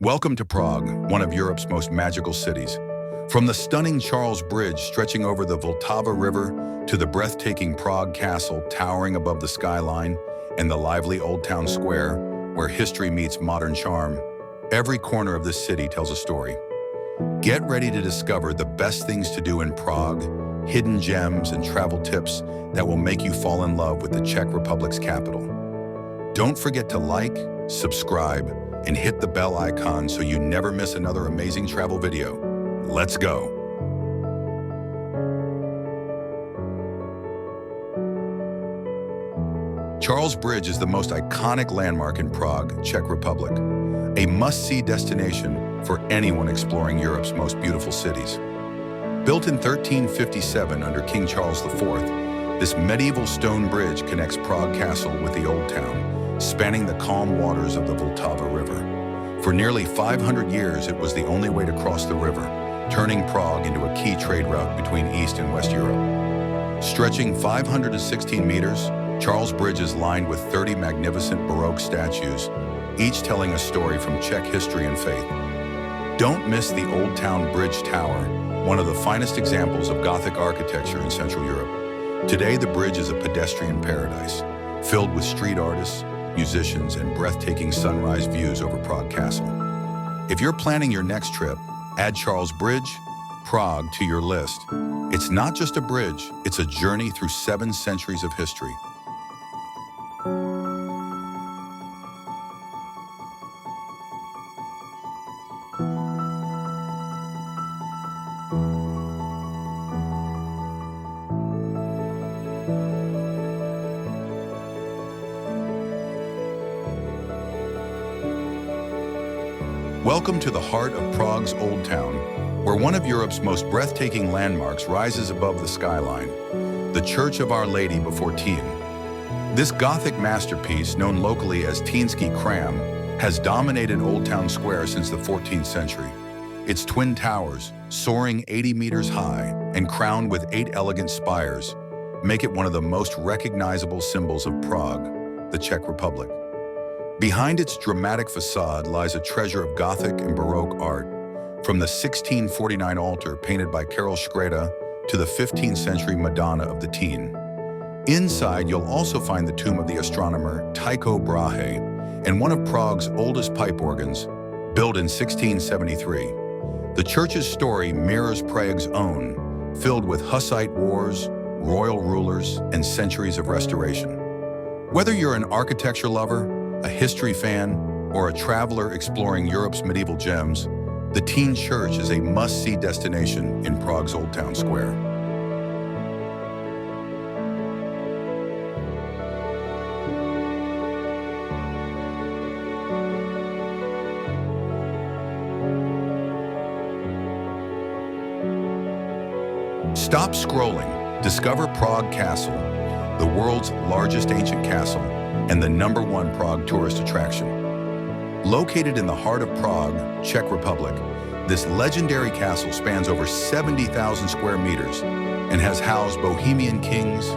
Welcome to Prague, one of Europe's most magical cities. From the stunning Charles Bridge stretching over the Vltava River to the breathtaking Prague Castle towering above the skyline and the lively Old Town Square where history meets modern charm, every corner of this city tells a story. Get ready to discover the best things to do in Prague, hidden gems and travel tips that will make you fall in love with the Czech Republic's capital. Don't forget to like, subscribe, and hit the bell icon so you never miss another amazing travel video. Let's go! Charles Bridge is the most iconic landmark in Prague, Czech Republic, a must-see destination for anyone exploring Europe's most beautiful cities. Built in 1357 under King Charles IV, this medieval stone bridge connects Prague Castle with the Old Town, spanning the calm waters of the Vltava River. For nearly 500 years, it was the only way to cross the river, turning Prague into a key trade route between East and West Europe. Stretching 516 meters, Charles Bridge is lined with 30 magnificent Baroque statues, each telling a story from Czech history and faith. Don't miss the Old Town Bridge Tower, one of the finest examples of Gothic architecture in Central Europe. Today, the bridge is a pedestrian paradise, filled with street artists, musicians, and breathtaking sunrise views over Prague Castle. If you're planning your next trip, add Charles Bridge, Prague to your list. It's not just a bridge, it's a journey through 7 centuries of history. Welcome to the heart of Prague's Old Town, where one of Europe's most breathtaking landmarks rises above the skyline, the Church of Our Lady before Tien. This Gothic masterpiece, known locally as Tienský Chrám, has dominated Old Town Square since the 14th century. Its twin towers, soaring 80 meters high and crowned with 8 elegant spires, make it one of the most recognizable symbols of Prague, the Czech Republic. Behind its dramatic facade lies a treasure of Gothic and Baroque art, from the 1649 altar painted by Karel Škreda to the 15th century Madonna of the Tien. Inside, you'll also find the tomb of the astronomer Tycho Brahe and one of Prague's oldest pipe organs, built in 1673. The church's story mirrors Prague's own, filled with Hussite wars, royal rulers, and centuries of restoration. Whether you're an architecture lover, a history fan, or a traveler exploring Europe's medieval gems, the Tien Church is a must-see destination in Prague's Old Town Square. Stop scrolling. Discover Prague Castle, the world's largest ancient castle and the #1 Prague tourist attraction. Located in the heart of Prague, Czech Republic, this legendary castle spans over 70,000 square meters and has housed Bohemian kings,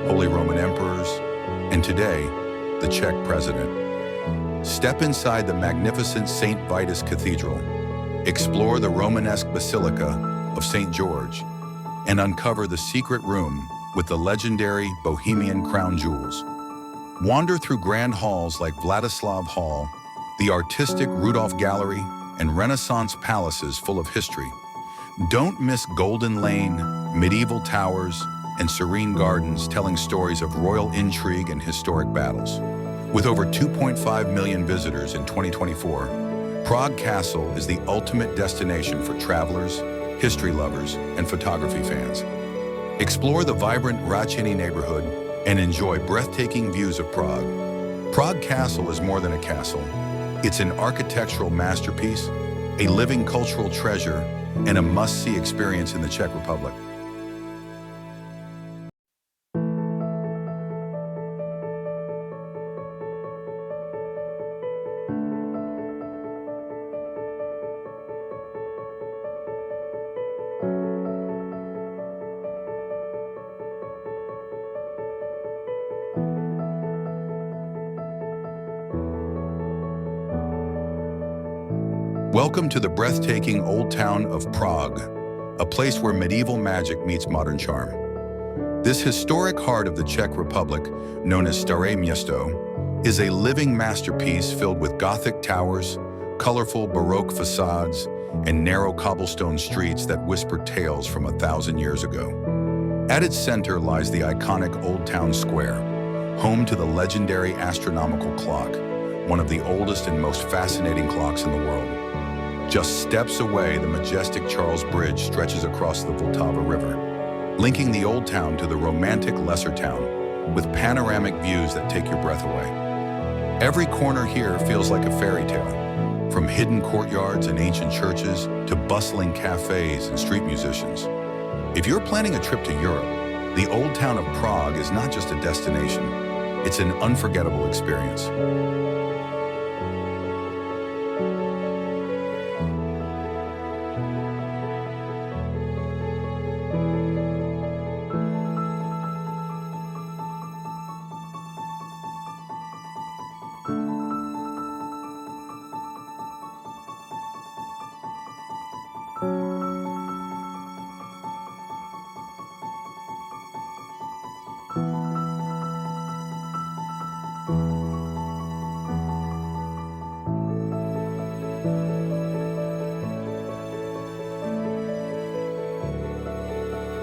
Holy Roman emperors, and today, the Czech president. Step inside the magnificent St. Vitus Cathedral, explore the Romanesque Basilica of St. George, and uncover the secret room with the legendary Bohemian crown jewels. Wander through grand halls like Vladislav Hall, the artistic Rudolph Gallery, and Renaissance palaces full of history. Don't miss Golden Lane, medieval towers, and serene gardens telling stories of royal intrigue and historic battles. With over 2.5 million visitors in 2024, Prague Castle is the ultimate destination for travelers, history lovers, and photography fans. Explore the vibrant Račiny neighborhood and enjoy breathtaking views of Prague. Prague Castle is more than a castle. It's an architectural masterpiece, a living cultural treasure, and a must-see experience in the Czech Republic. Welcome to the breathtaking old town of Prague, a place where medieval magic meets modern charm. This historic heart of the Czech Republic, known as Staré Město, is a living masterpiece filled with Gothic towers, colorful Baroque facades, and narrow cobblestone streets that whisper tales from 1,000 years ago. At its center lies the iconic Old Town Square, home to the legendary astronomical clock, one of the oldest and most fascinating clocks in the world. Just steps away, the majestic Charles Bridge stretches across the Vltava River, linking the Old Town to the romantic Lesser Town, with panoramic views that take your breath away. Every corner here feels like a fairy tale, from hidden courtyards and ancient churches to bustling cafes and street musicians. If you're planning a trip to Europe, the Old Town of Prague is not just a destination, it's an unforgettable experience.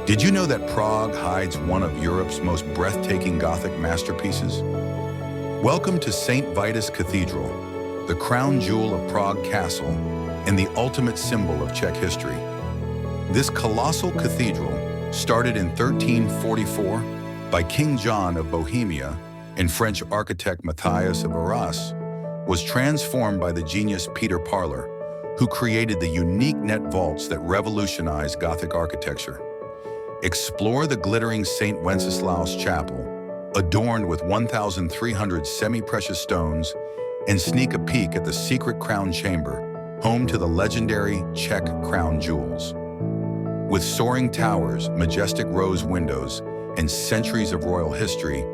Did you know that Prague hides one of Europe's most breathtaking Gothic masterpieces? Welcome to St. Vitus Cathedral, the crown jewel of Prague Castle and the ultimate symbol of Czech history. This colossal cathedral, started in 1344 by King John of Bohemia and French architect Matthias of Arras, was transformed by the genius Peter Parler, who created the unique net vaults that revolutionized Gothic architecture. Explore the glittering St. Wenceslaus Chapel, adorned with 1,300 semi-precious stones, and sneak a peek at the secret crown chamber, home to the legendary Czech crown jewels. With soaring towers, majestic rose windows, and centuries of royal history,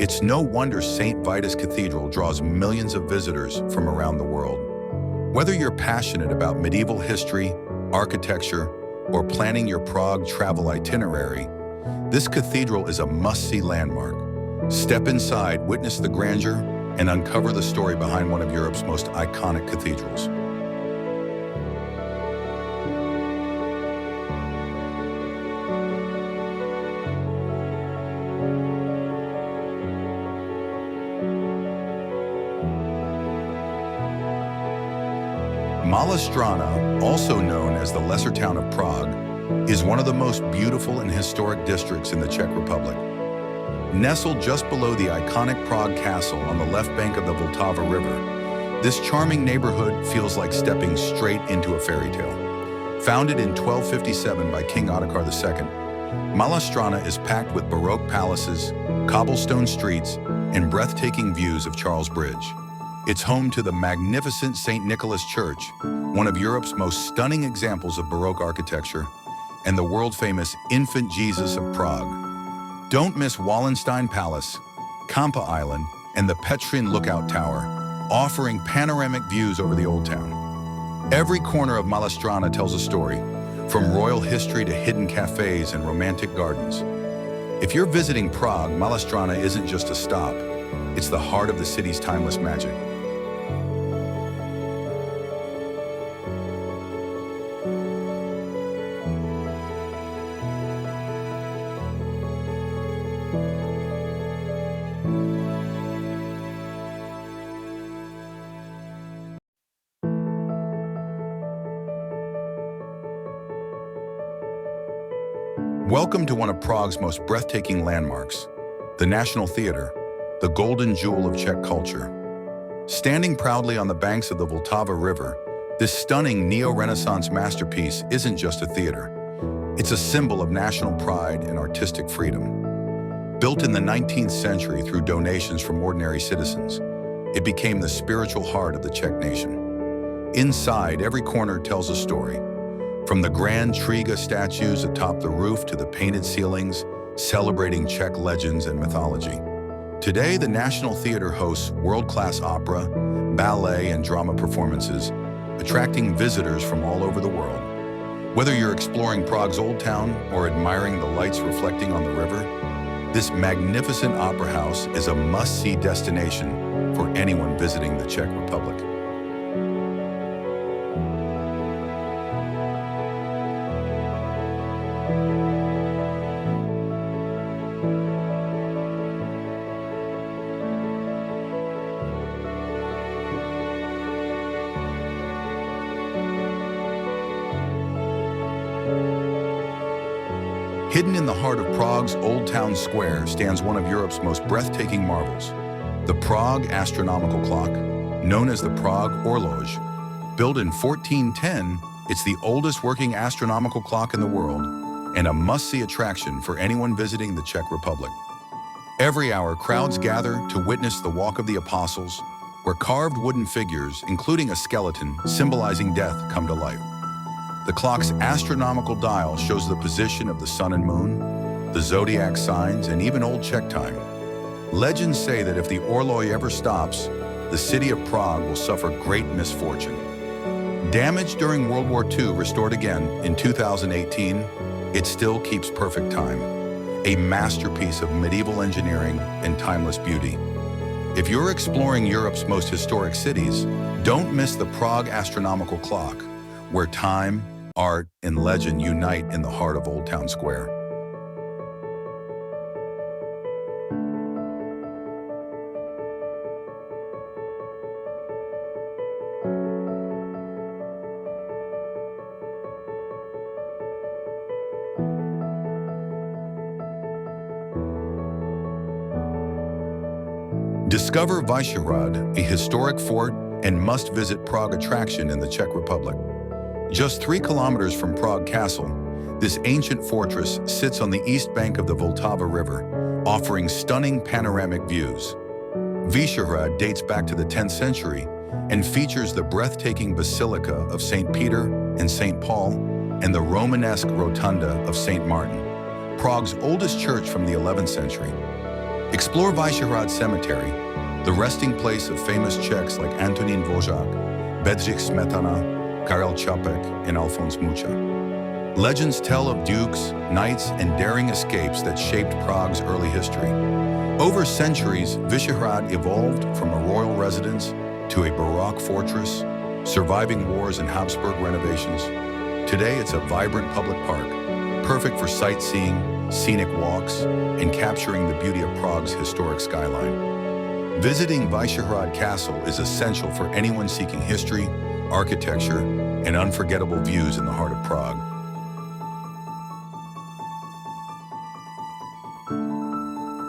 it's no wonder St. Vitus Cathedral draws millions of visitors from around the world. Whether you're passionate about medieval history, architecture, or planning your Prague travel itinerary, this cathedral is a must-see landmark. Step inside, witness the grandeur, and uncover the story behind one of Europe's most iconic cathedrals. Malá Strana, also known as the Lesser Town of Prague, is one of the most beautiful and historic districts in the Czech Republic. Nestled just below the iconic Prague Castle on the left bank of the Vltava River, this charming neighborhood feels like stepping straight into a fairy tale. Founded in 1257 by King Ottokar II, Malá Strana is packed with Baroque palaces, cobblestone streets, and breathtaking views of Charles Bridge. It's home to the magnificent St. Nicholas Church, one of Europe's most stunning examples of Baroque architecture, and the world-famous Infant Jesus of Prague. Don't miss Wallenstein Palace, Kampa Island, and the Petrin Lookout Tower, offering panoramic views over the Old Town. Every corner of Malá Strana tells a story, from royal history to hidden cafes and romantic gardens. If you're visiting Prague, Malá Strana isn't just a stop, it's the heart of the city's timeless magic. Welcome to one of Prague's most breathtaking landmarks, the National Theatre, the golden jewel of Czech culture. Standing proudly on the banks of the Vltava River, this stunning neo-Renaissance masterpiece isn't just a theater. It's a symbol of national pride and artistic freedom. Built in the 19th century through donations from ordinary citizens, it became the spiritual heart of the Czech nation. Inside, every corner tells a story. From the grand Triga statues atop the roof to the painted ceilings, celebrating Czech legends and mythology. Today, the National Theatre hosts world-class opera, ballet, and drama performances, attracting visitors from all over the world. Whether you're exploring Prague's Old Town or admiring the lights reflecting on the river, this magnificent opera house is a must-see destination for anyone visiting the Czech Republic. Hidden in the heart of Prague's Old Town Square stands one of Europe's most breathtaking marvels, the Prague astronomical clock, known as the Prague Horloge. Built in 1410, it's the oldest working astronomical clock in the world and a must-see attraction for anyone visiting the Czech Republic. Every hour, crowds gather to witness the Walk of the Apostles, where carved wooden figures, including a skeleton symbolizing death, come to life. The clock's astronomical dial shows the position of the sun and moon, the zodiac signs, and even old Czech time. Legends say that if the horloge ever stops, the city of Prague will suffer great misfortune. Damaged during World War II, restored again in 2018, it still keeps perfect time, a masterpiece of medieval engineering and timeless beauty. If you're exploring Europe's most historic cities, don't miss the Prague astronomical clock, where time, art, and legend unite in the heart of Old Town Square. Discover Vyšehrad, a historic fort and must-visit Prague attraction in the Czech Republic. Just 3 kilometers from Prague Castle, this ancient fortress sits on the east bank of the Vltava River, offering stunning panoramic views. Vyšehrad dates back to the 10th century and features the breathtaking Basilica of St. Peter and St. Paul and the Romanesque Rotunda of St. Martin, Prague's oldest church from the 11th century. Explore Vyšehrad Cemetery, the resting place of famous Czechs like Antonín Dvořák, Bedřich Smetana, Karel Čapek, and Alphonse Mucha. Legends tell of dukes, knights, and daring escapes that shaped Prague's early history. Over centuries, Vyšehrad evolved from a royal residence to a Baroque fortress, surviving wars and Habsburg renovations. Today, it's a vibrant public park, perfect for sightseeing, scenic walks, and capturing the beauty of Prague's historic skyline. Visiting Vyšehrad Castle is essential for anyone seeking history, architecture, and unforgettable views in the heart of Prague.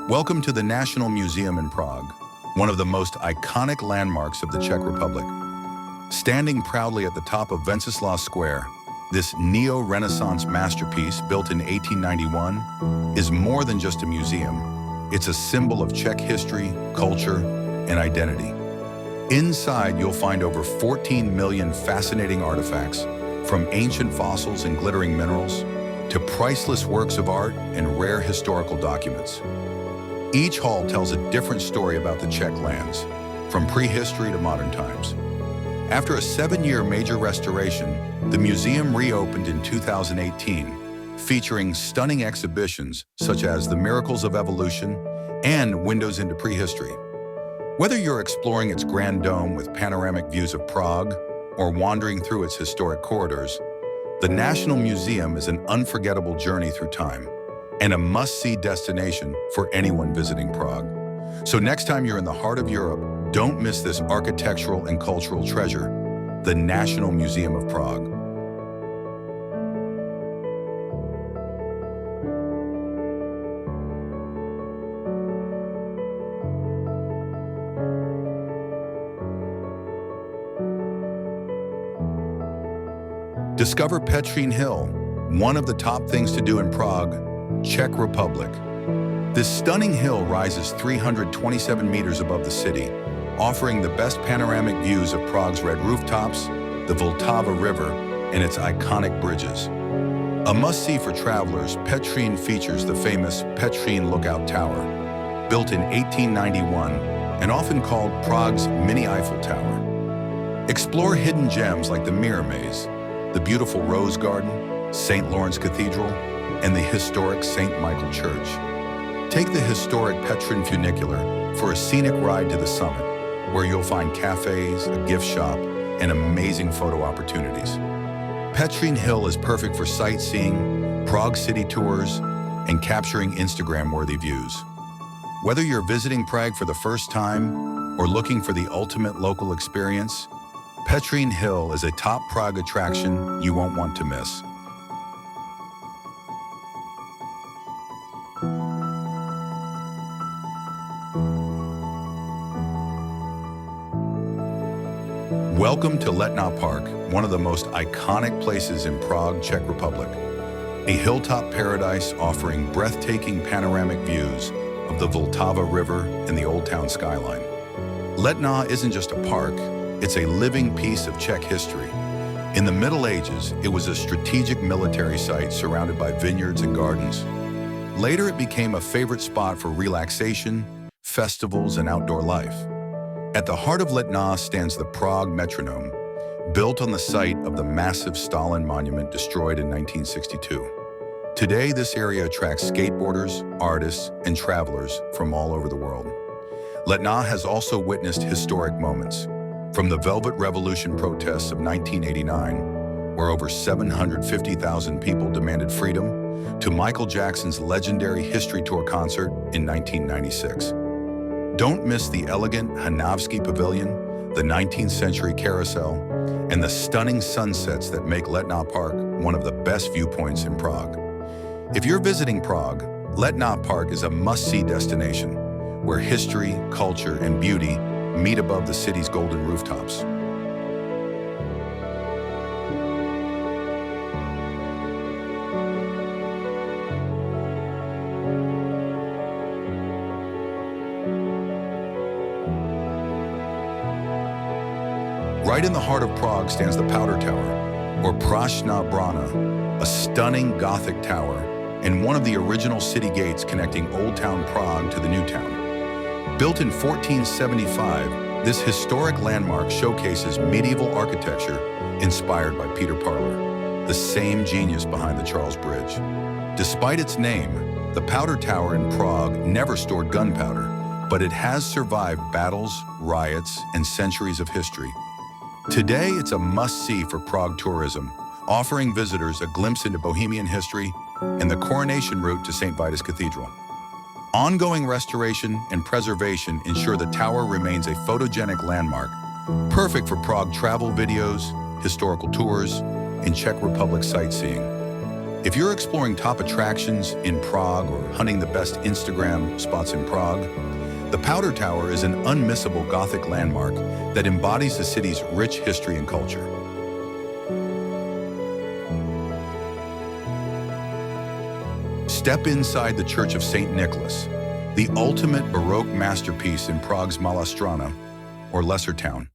Welcome to the National Museum in Prague, one of the most iconic landmarks of the Czech Republic. Standing proudly at the top of Wenceslas Square, this neo-Renaissance masterpiece built in 1891 is more than just a museum. It's a symbol of Czech history, culture, and identity. Inside, you'll find over 14 million fascinating artifacts, from ancient fossils and glittering minerals to priceless works of art and rare historical documents. Each hall tells a different story about the Czech lands, from prehistory to modern times. After a 7-year major restoration, the museum reopened in 2018, featuring stunning exhibitions such as The Miracles of Evolution and Windows into Prehistory. Whether you're exploring its grand dome with panoramic views of Prague or wandering through its historic corridors, the National Museum is an unforgettable journey through time and a must-see destination for anyone visiting Prague. So next time you're in the heart of Europe, don't miss this architectural and cultural treasure, the National Museum of Prague. Discover Petřín Hill, one of the top things to do in Prague, Czech Republic. This stunning hill rises 327 meters above the city, offering the best panoramic views of Prague's red rooftops, the Vltava River, and its iconic bridges. A must-see for travelers, Petřín features the famous Petřín Lookout Tower, built in 1891 and often called Prague's mini Eiffel Tower. Explore hidden gems like the Mirror Maze, the beautiful Rose Garden, St. Lawrence Cathedral, and the historic St. Michael Church. Take the historic Petrin Funicular for a scenic ride to the summit, where you'll find cafes, a gift shop, and amazing photo opportunities. Petrin Hill is perfect for sightseeing, Prague city tours, and capturing Instagram-worthy views. Whether you're visiting Prague for the first time or looking for the ultimate local experience, Petrin Hill is a top Prague attraction you won't want to miss. Welcome to Letná Park, one of the most iconic places in Prague, Czech Republic. A hilltop paradise offering breathtaking panoramic views of the Vltava River and the Old Town skyline. Letná isn't just a park, it's a living piece of Czech history. In the Middle Ages, it was a strategic military site surrounded by vineyards and gardens. Later, it became a favorite spot for relaxation, festivals, and outdoor life. At the heart of Letná stands the Prague Metronome, built on the site of the massive Stalin monument destroyed in 1962. Today, this area attracts skateboarders, artists, and travelers from all over the world. Letná has also witnessed historic moments, from the Velvet Revolution protests of 1989, where over 750,000 people demanded freedom, to Michael Jackson's legendary History Tour concert in 1996. Don't miss the elegant Hanavsky Pavilion, the 19th century carousel, and the stunning sunsets that make Letná Park one of the best viewpoints in Prague. If you're visiting Prague, Letná Park is a must-see destination where history, culture, and beauty meet above the city's golden rooftops. Right in the heart of Prague stands the Powder Tower, or Prašná Brana, a stunning Gothic tower and one of the original city gates connecting Old Town Prague to the New Town. Built in 1475, this historic landmark showcases medieval architecture inspired by Peter Parler, the same genius behind the Charles Bridge. Despite its name, the Powder Tower in Prague never stored gunpowder, but it has survived battles, riots, and centuries of history. Today, it's a must-see for Prague tourism, offering visitors a glimpse into Bohemian history and the coronation route to St. Vitus Cathedral. Ongoing restoration and preservation ensure the tower remains a photogenic landmark, perfect for Prague travel videos, historical tours, and Czech Republic sightseeing. If you're exploring top attractions in Prague or hunting the best Instagram spots in Prague, the Powder Tower is an unmissable Gothic landmark that embodies the city's rich history and culture. Step inside the Church of St. Nicholas, the ultimate Baroque masterpiece in Prague's Malá Strana, or Lesser Town.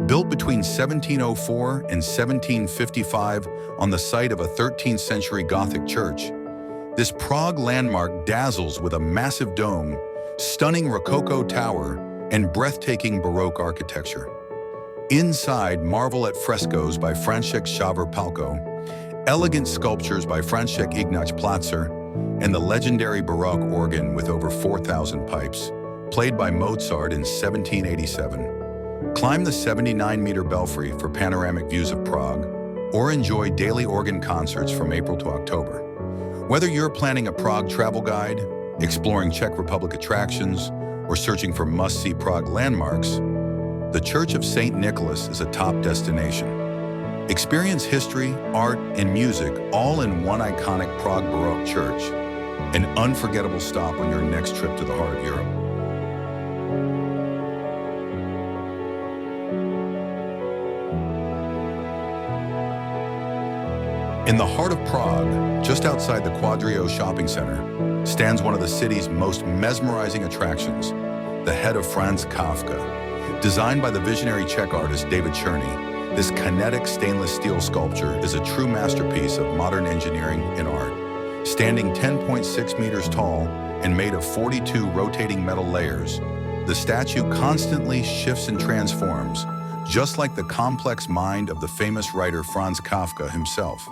Built between 1704 and 1755 on the site of a 13th century Gothic church, this Prague landmark dazzles with a massive dome, stunning Rococo tower, and breathtaking Baroque architecture. Inside, marvel at frescoes by Francesc Xaver Palko, elegant sculptures by Francesc Ignác Platzer, and the legendary Baroque organ with over 4,000 pipes, played by Mozart in 1787. Climb the 79-meter belfry for panoramic views of Prague, or enjoy daily organ concerts from April to October. Whether you're planning a Prague travel guide, exploring Czech Republic attractions, or searching for must-see Prague landmarks, the Church of St. Nicholas is a top destination. Experience history, art, and music all in one iconic Prague Baroque church, an unforgettable stop on your next trip to the heart of Europe. In the heart of Prague, just outside the Quadrio shopping center, stands one of the city's most mesmerizing attractions, the head of Franz Kafka. Designed by the visionary Czech artist David Černý, this kinetic stainless steel sculpture is a true masterpiece of modern engineering and art. Standing 10.6 meters tall and made of 42 rotating metal layers, the statue constantly shifts and transforms, just like the complex mind of the famous writer Franz Kafka himself.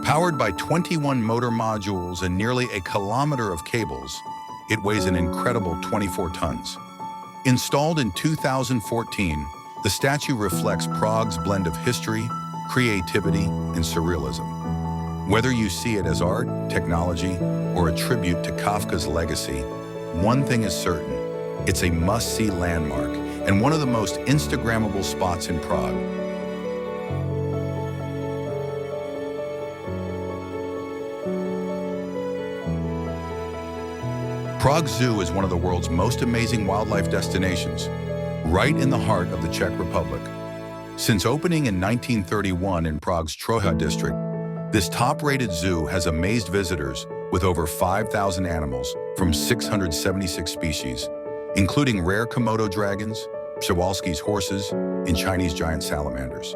Powered by 21 motor modules and nearly a kilometer of cables, it weighs an incredible 24 tons. Installed in 2014, the statue reflects Prague's blend of history, creativity, and surrealism. Whether you see it as art, technology, or a tribute to Kafka's legacy, one thing is certain: it's a must-see landmark and one of the most Instagrammable spots in Prague. Prague Zoo is one of the world's most amazing wildlife destinations, right in the heart of the Czech Republic. Since opening in 1931 in Prague's Troja district, this top-rated zoo has amazed visitors with over 5,000 animals from 676 species, including rare Komodo dragons, Przewalski's horses, and Chinese giant salamanders.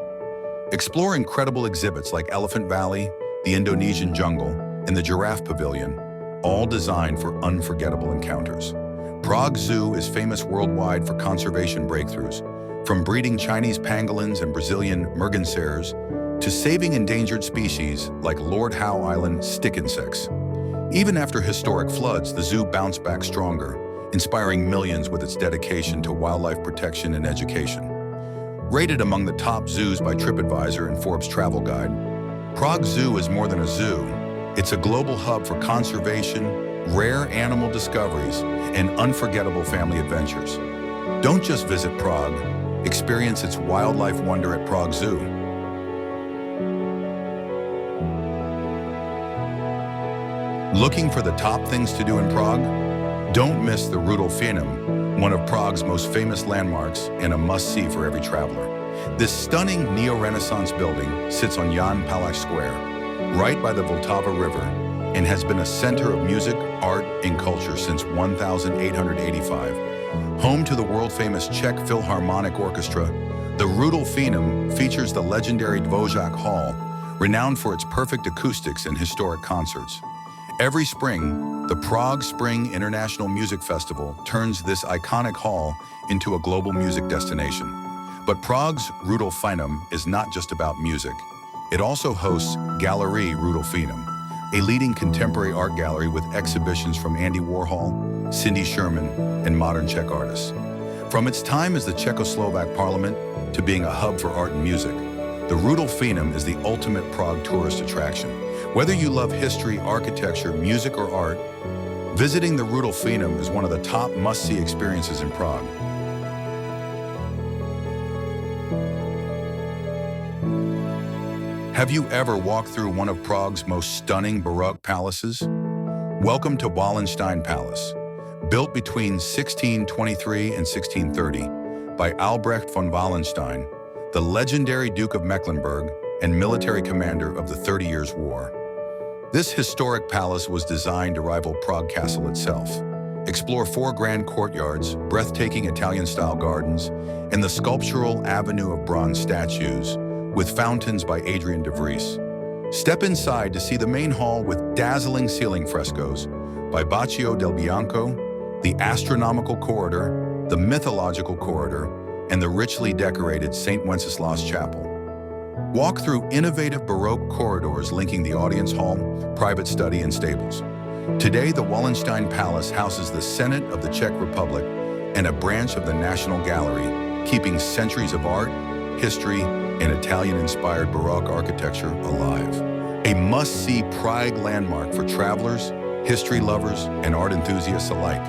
Explore incredible exhibits like Elephant Valley, the Indonesian jungle, and the Giraffe Pavilion, all designed for unforgettable encounters. Prague Zoo is famous worldwide for conservation breakthroughs, from breeding Chinese pangolins and Brazilian mergansers to saving endangered species like Lord Howe Island stick insects. Even after historic floods, the zoo bounced back stronger, inspiring millions with its dedication to wildlife protection and education. Rated among the top zoos by TripAdvisor and Forbes Travel Guide, Prague Zoo is more than a zoo. It's a global hub for conservation, rare animal discoveries, and unforgettable family adventures. Don't just visit Prague, experience its wildlife wonder at Prague Zoo. Looking for the top things to do in Prague? Don't miss the Rudolfinum, one of Prague's most famous landmarks and a must-see for every traveler. This stunning neo-Renaissance building sits on Jan Palach Square, right by the Vltava River, and has been a center of music, art, and culture since 1885. Home to the world-famous Czech Philharmonic Orchestra, the Rudolfinum features the legendary Dvořák Hall, renowned for its perfect acoustics and historic concerts. Every spring, the Prague Spring International Music Festival turns this iconic hall into a global music destination. But Prague's Rudolfinum is not just about music. It also hosts Galerie Rudolfinum, a leading contemporary art gallery with exhibitions from Andy Warhol, Cindy Sherman, and modern Czech artists. From its time as the Czechoslovak parliament to being a hub for art and music, the Rudolfinum is the ultimate Prague tourist attraction. Whether you love history, architecture, music, or art, visiting the Rudolfinum is one of the top must-see experiences in Prague. Have you ever walked through one of Prague's most stunning Baroque palaces? Welcome to Wallenstein Palace. Built between 1623 and 1630 by Albrecht von Wallenstein, the legendary Duke of Mecklenburg and military commander of the 30 Years' War. This historic palace was designed to rival Prague Castle itself. Explore 4 grand courtyards, breathtaking Italian-style gardens, and the sculptural avenue of bronze statues with fountains by Adrian de Vries. Step inside to see the main hall with dazzling ceiling frescoes by Baccio del Bianco, the astronomical corridor, the mythological corridor, and the richly decorated St. Wenceslas Chapel. Walk through innovative Baroque corridors linking the audience hall, private study, and stables. Today, the Wallenstein Palace houses the Senate of the Czech Republic and a branch of the National Gallery, keeping centuries of art, history, and Italian-inspired Baroque architecture alive. A must-see Prague landmark for travelers, history lovers, and art enthusiasts alike.